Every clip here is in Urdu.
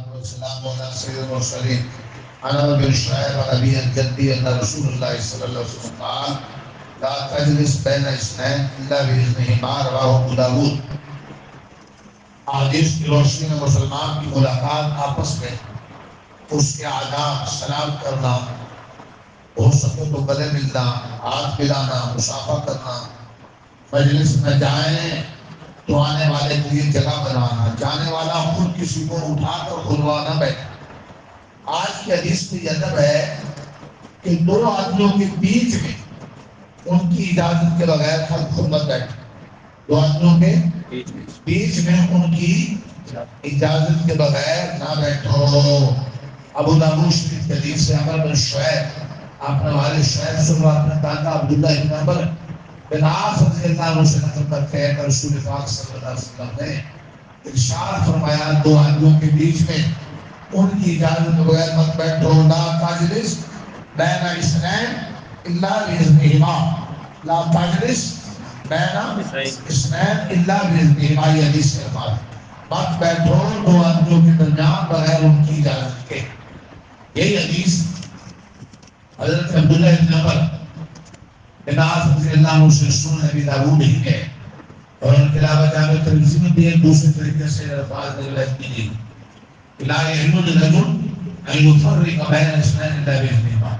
والسلام على سيد المرسلين انا بن شعيب عن ابي الجدي ان رسول الله صلى الله عليه وسلم قال لا تجلس بين اثنين الا باذنهما رواه ابو داود. حدیث کی روشنی میں مسلمان کی ملاقات آپس میں اس کے آداب سلام کرنا، ہو سکے تو گلے ملنا، ہاتھ ملانا، مصافحہ کرنا، مجلس میں جائیں تو آنے والے کے لیے جگہ بنانا، جانے والا خود کسی کو اٹھا کر کھلوا نہ بیٹھے۔ آج کی حدیث میں یہ ادب ہے کہ دو آدمیوں کے بیچ میں ان کی اجازت کے بغیر خود مت بیٹھے۔ دو آدمیوں کے بیچ میں ان کی اجازت کے بغیر نہ بیٹھو۔ ابو داؤد شریف کی حدیث سے عمر بن شعیب، اپنے والد شعیب سے اپنے دادا عبداللہ ابن عمر بن عاص رضی اللہ عنہ سے نقل کرتے ہیں کہ رسول پاک صلی اللہ علیہ وسلم نے ارشاد فرمایا دو آدمیوں کے بیچ میں ان کی اجازت کے بغیر مت بیٹھو۔ لا تجلس بین اثنین الا باذنہما، لا تجلس بین اثنین الا باذنہما، یہ حدیث ہے۔ مت بیٹھو دو آدمیوں کے درمیان بغیر ان کی اجازت کے۔ یہی حدیث حضرت عبداللہ ابن عمر بن عاص رضی اللہ عنہ سے سنن ابی داؤد نہیں ہے، اور ان کے علاوہ جامع ترمذی میں بھی ایک دوسرے طریقے سے الفاظ روایت کی گئی۔ لا يحل لرجل ان يفرق بين اثنين الا باذنهما،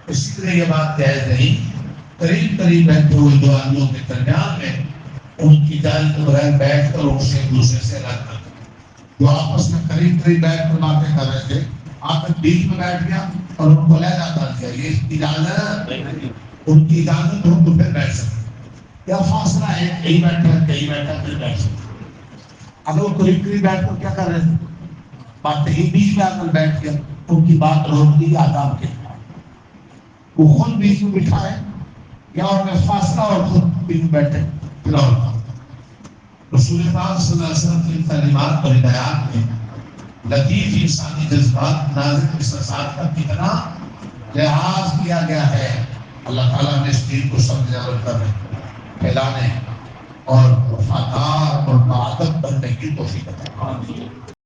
اسی طرح یہ بات جائز نہیں قریب قریب بیٹھے ہوئے دو آدمیوں کے درمیان میں ان کی اجازت کے بغیر بیٹھ کر ان سے ایک دوسرے سے الگ کر دو۔ جو آپس میں قریب قریب بیٹھ کر باتیں کر رہے تھے، آپ بیچ میں بیٹھ گیا اور ان کو علیحدہ کر دیا، یہ اجازت، ان کی اجازت ہو تو پھر بیٹھ سکتے۔ یا فاصلہ ہے، کہیں بیٹھا کہیں بیٹھا پھر بیٹھ سکتے۔ اگر وہ قریب قریب بیٹھ کر کیا کر رہے تھے، بات ہی بیچ میں آ کر بیٹھ گیا، ان کی بات روک دی آداب کے، وہ خود بیچ میں بٹھا ہے یا ان میں فاصلہ اور خود بیچ میں بیٹھے، پھر اور رسول پاک صلی اللہ علیہ وسلم کی تعلیمات اور ہدایات میں لطیف انسانی جذبات، نازک احساسات کا کتنا لحاظ کیا گیا ہے۔ اللہ تعالیٰ نے اس دین کو سمجھنے اور کرنے، پھیلانے اور وفادار اور باادب بننے کی توفیق عطا فرمائے۔